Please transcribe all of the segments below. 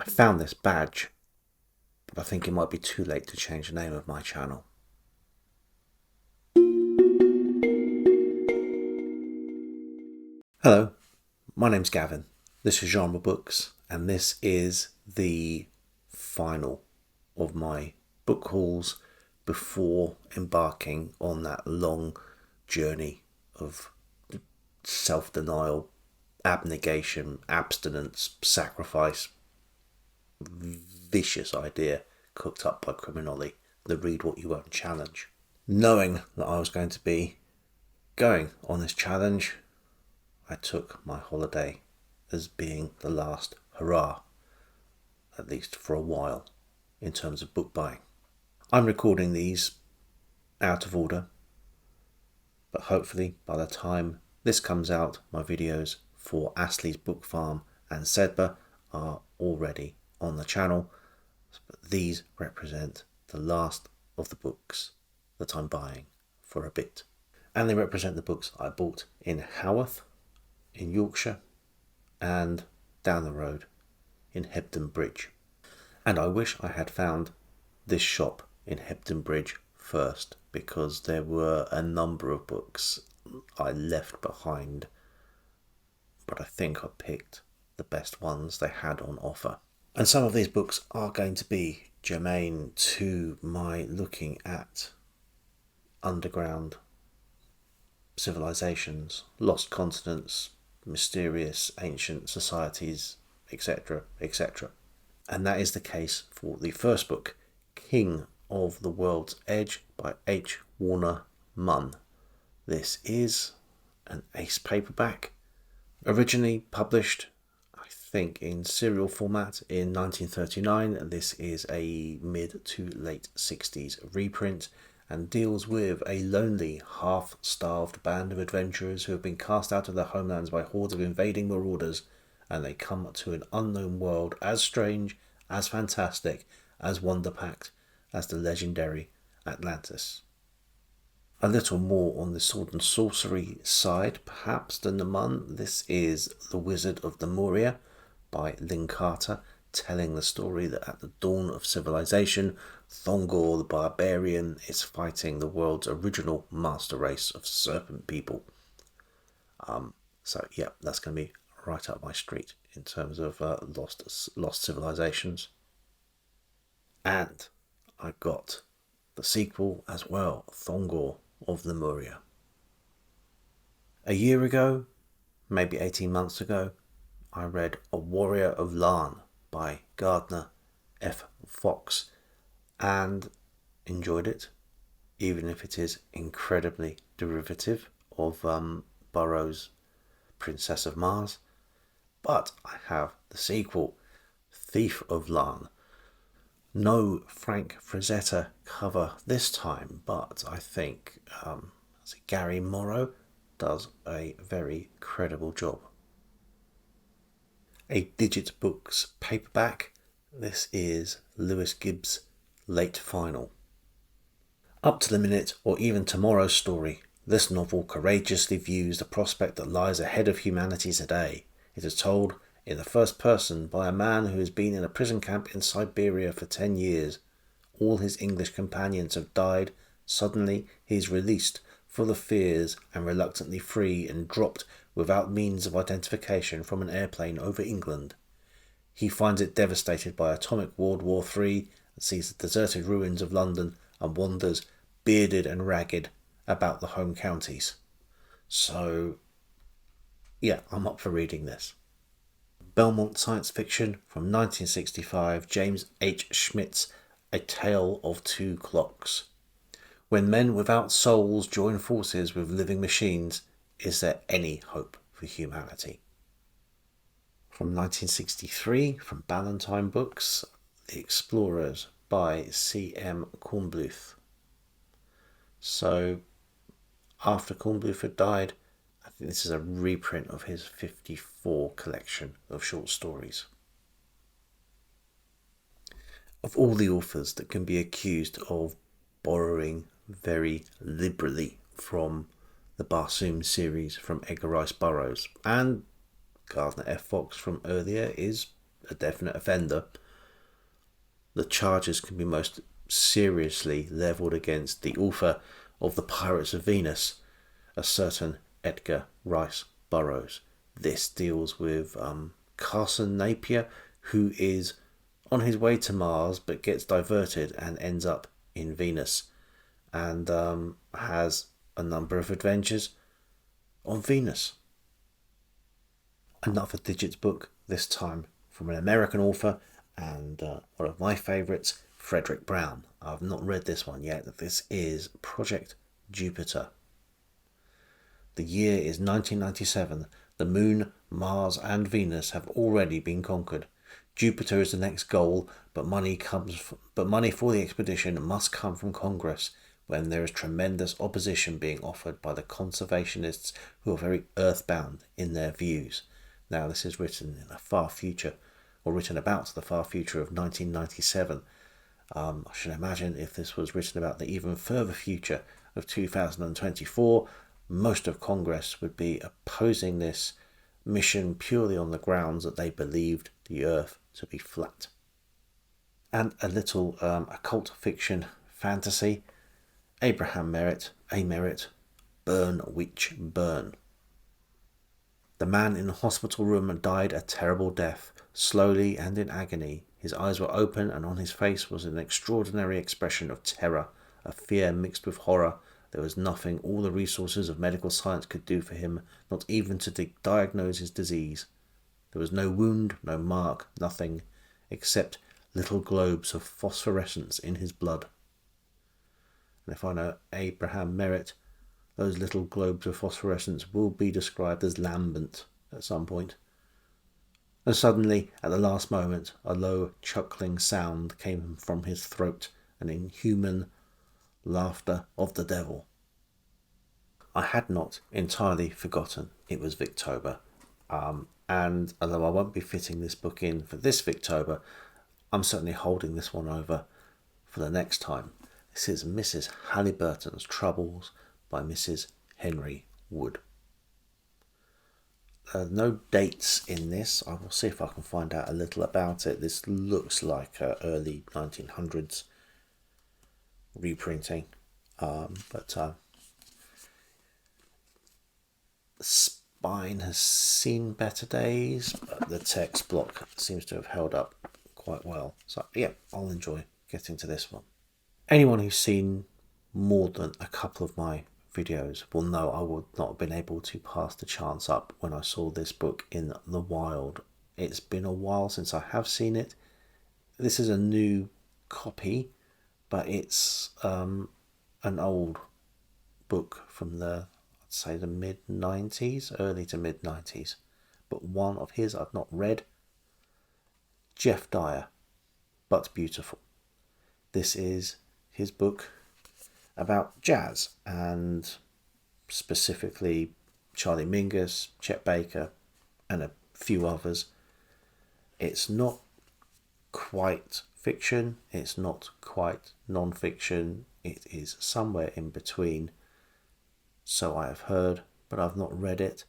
I found this badge, but I think it might be too late to change the name of my channel. Hello, my name's Gavin. This is Genre Books, and this is the final of my book hauls before embarking on that long journey of self-denial, abnegation, abstinence, sacrifice, vicious idea cooked up by Criminoli, the Read What You Won't challenge. Knowing that I was going to be going on this challenge, I took my holiday as being the last hurrah, at least for a while, in terms of book buying. I'm recording these out of order, but hopefully by the time this comes out, my videos for Astley's Book Farm and Sedba are already on the channel, but these represent the last of the books that I'm buying for a bit. And they represent the books I bought in Haworth, in Yorkshire, and down the road in Hebden Bridge. And I wish I had found this shop in Hebden Bridge first, because there were a number of books I left behind, but I think I picked the best ones they had on offer. And some of these books are going to be germane to my looking at underground civilizations, lost continents, mysterious ancient societies, etc., etc. And that is the case for the first book, King of the World's Edge by H. Warner Munn. This is an ace paperback, originally published, I think, in serial format in 1939. This is a mid to late 60s reprint and deals with a lonely, half-starved band of adventurers who have been cast out of their homelands by hordes of invading marauders, and they come to an unknown world as strange, as fantastic, as wonder-packed as the legendary Atlantis. A little more on the sword and sorcery side, perhaps, than the Munn. This is The Wizard of the Mora by Lynn Carter, telling the story that at the dawn of civilization, Thongor the barbarian is fighting the world's original master race of serpent people. So yeah, that's going to be right up my street in terms of lost civilizations. And I got the sequel as well, Thongor of the Mora. A year ago, maybe 18 months ago, I read A Warrior of Larn by Gardner F. Fox and enjoyed it, even if it is incredibly derivative of Burroughs' Princess of Mars. But I have the sequel, Thief of Larn. No Frank Frazetta cover this time, but I think Gary Morrow does a very credible job. A Digit Books paperback. This is Lewis Gibbs' Late Final. Up to the minute, or even tomorrow's story, this novel courageously views the prospect that lies ahead of humanity today. It is told in the first person by a man who has been in a prison camp in Siberia for 10 years. All his English companions have died. Suddenly he is released, full of fears and reluctantly free, and dropped without means of identification from an airplane over England. He finds it devastated by atomic World War III and sees the deserted ruins of London and wanders, bearded and ragged, about the home counties. So, yeah, I'm up for reading this. Belmont science fiction from 1965, James H. Schmidt's A Tale of Two Clocks. When men without souls join forces with living machines, is there any hope for humanity? From 1963, from Ballantine Books, The Explorers by C.M. Kornbluth. So, after Kornbluth had died, I think this is a reprint of his 54 collection of short stories. Of all the authors that can be accused of borrowing very liberally from the Barsoom series from Edgar Rice Burroughs, and Gardner F. Fox from earlier is a definite offender, the charges can be most seriously levelled against the author of The Pirates of Venus, a certain Edgar Rice Burroughs. This deals with Carson Napier, who is on his way to Mars but gets diverted and ends up in Venus, and has a number of adventures on Venus. Another Digits book, this time from an American author and one of my favourites, Frederick Brown. I've not read this one yet. This is Project Jupiter. The year is 1997. The Moon, Mars and Venus have already been conquered. Jupiter is the next goal, but money for the expedition must come from Congress, when there is tremendous opposition being offered by the conservationists, who are very earthbound in their views. Now, this is written in the far future, or written about the far future of 1997. I should imagine if this was written about the even further future of 2024, most of Congress would be opposing this mission purely on the grounds that they believed the Earth to be flat. And a little occult fiction fantasy, Abraham Meritt, A Meritt, Burn Witch Burn. The man in the hospital room died a terrible death, slowly and in agony. His eyes were open, and on his face was an extraordinary expression of terror, of fear mixed with horror. There was nothing all the resources of medical science could do for him, not even to diagnose his disease. There was no wound, no mark, nothing, except little globes of phosphorescence in his blood. And if I know Abraham Meritt, those little globes of phosphorescence will be described as lambent at some point. And suddenly, at the last moment, a low chuckling sound came from his throat, an inhuman laughter of the devil. I had not entirely forgotten it was Victober, and although I won't be fitting this book in for this Victober, I'm certainly holding this one over for the next time. This is Mrs. Halliburton's Troubles by Mrs. Henry Wood. No dates in this. I will see if I can find out a little about it. This looks like early 1900s reprinting, but the spine has seen better days, but the text block seems to have held up quite well. So yeah, I'll enjoy getting to this one. Anyone who's seen more than a couple of my videos will know I would not have been able to pass the chance up when I saw this book in the wild. It's been a while since I have seen it. This is a new copy, but it's an old book from I'd say the mid-90s, early to mid-90s. But one of his I've not read. Jeff Dyer, But Beautiful. This is his book about jazz, and specifically Charlie Mingus, Chet Baker, and a few others. It's not quite fiction, it's not quite non-fiction, it is somewhere in between. So I have heard, but I've not read it.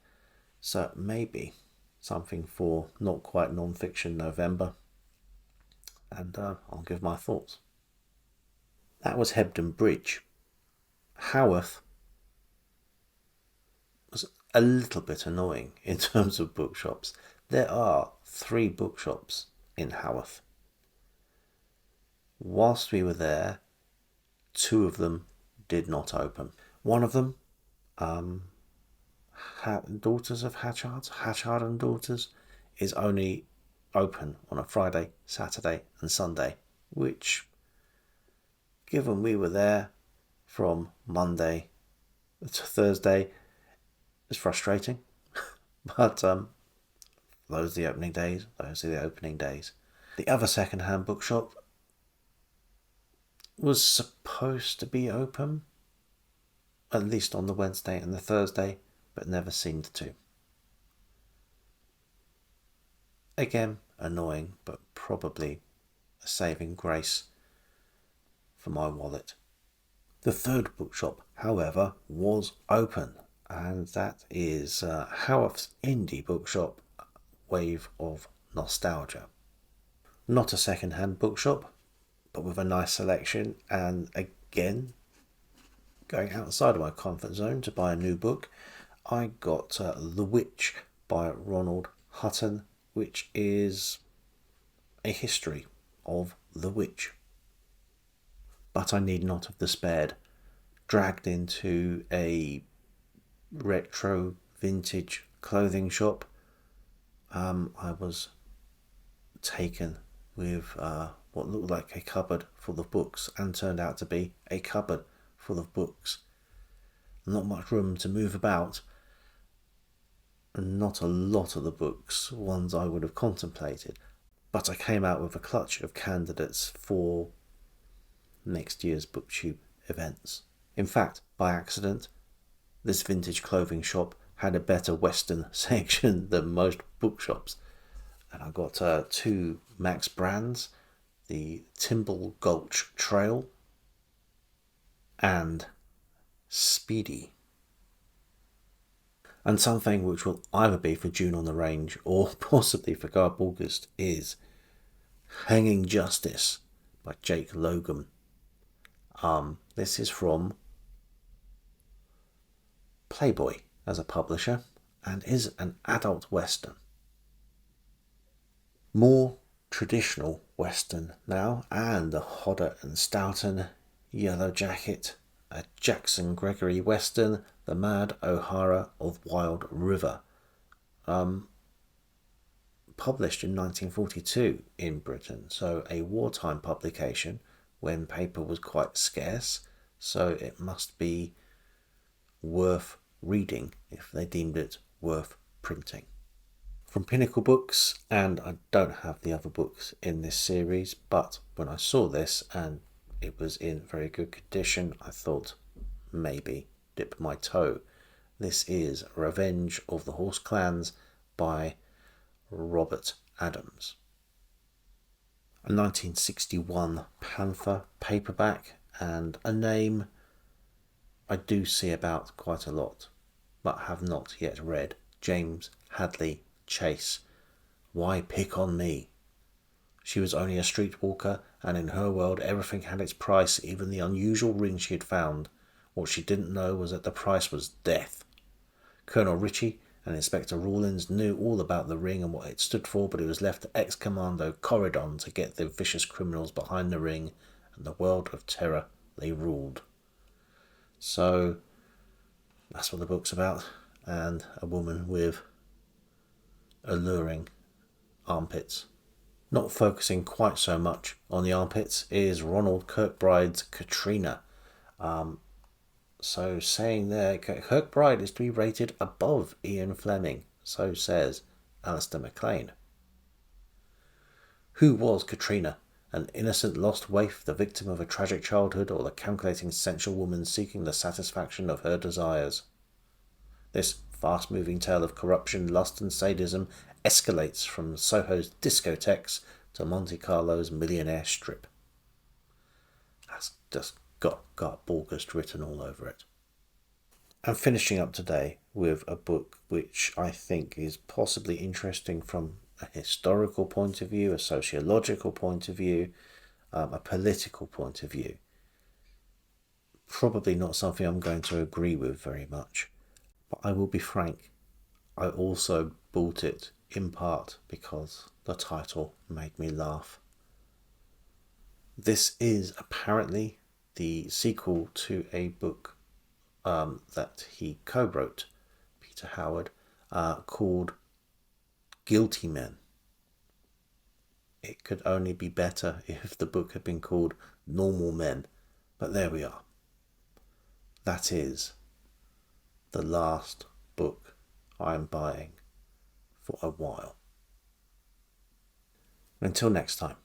So maybe something for not quite non-fiction November, and I'll give my thoughts. That was Hebden Bridge. Haworth was a little bit annoying in terms of bookshops. There are 3 bookshops in Haworth. Whilst we were there, 2 of them did not open. One of them, Daughters of Hatchard and Daughters, is only open on a Friday, Saturday and Sunday, which, given we were there from Monday to Thursday, is frustrating. But those are the opening days. The other second-hand bookshop was supposed to be open, at least on the Wednesday and the Thursday, but never seemed to. Again, annoying, but probably a saving grace for my wallet. The third bookshop, however, was open, and that is Haworth's indie bookshop, Wave of Nostalgia. Not a second-hand bookshop, but with a nice selection, and again, going outside of my comfort zone to buy a new book, I got The Witch by Ronald Hutton, which is a history of the witch. But I need not have despaired. Dragged into a retro vintage clothing shop, I was taken with what looked like a cupboard full of books and turned out to be a cupboard full of books. Not much room to move about, and not a lot of the books ones I would have contemplated, but I came out with a clutch of candidates for next year's BookTube events. In fact, by accident, this vintage clothing shop had a better Weston section than most bookshops, and I got two Max brands, the Timble Gulch Trail and Speedy. And something which will either be for June on the Range or possibly for Garb August is Hanging Justice by Jake Logan. This is from Playboy as a publisher and is an adult Western. More traditional Western now, and a Hodder and Stoughton Yellow Jacket, a Jackson Gregory Western, The Mad O'Hara of Wild River, published in 1942 in Britain, so a wartime publication when paper was quite scarce, so it must be worth reading if they deemed it worth printing. From Pinnacle Books, and I don't have the other books in this series, but when I saw this and it was in very good condition, I thought maybe dip my toe. This is Revenge of the Horse Clans by Robert Adams. A 1961 Panther paperback, and a name I do see about quite a lot, but have not yet read. James Hadley Chase. Why pick on me? She was only a streetwalker, and in her world everything had its price, even the unusual ring she had found. What she didn't know was that the price was death. Colonel Ritchie and Inspector Rawlins knew all about the ring and what it stood for, but it was left to ex-commando Corridon to get the vicious criminals behind the ring, and the world of terror they ruled. So that's what the book's about, and a woman with alluring armpits. Not focusing quite so much on the armpits is Ronald Kirkbride's Katrina. So saying there, Kirkbride is to be rated above Ian Fleming, so says Alistair MacLean. Who was Katrina? An innocent lost waif, the victim of a tragic childhood, or the calculating sensual woman seeking the satisfaction of her desires? This fast-moving tale of corruption, lust and sadism escalates from Soho's discotheques to Monte Carlo's millionaire strip. That's just got August written all over it. I'm finishing up today with a book which I think is possibly interesting from a historical point of view, a sociological point of view, a political point of view. Probably not something I'm going to agree with very much, but I will be frank, I also bought it in part because the title made me laugh. This is apparently the sequel to a book that he co-wrote, Peter Howard, called Guilty Men. It could only be better if the book had been called Normal Men, but there we are. That is the last book I'm buying for a while. Until next time.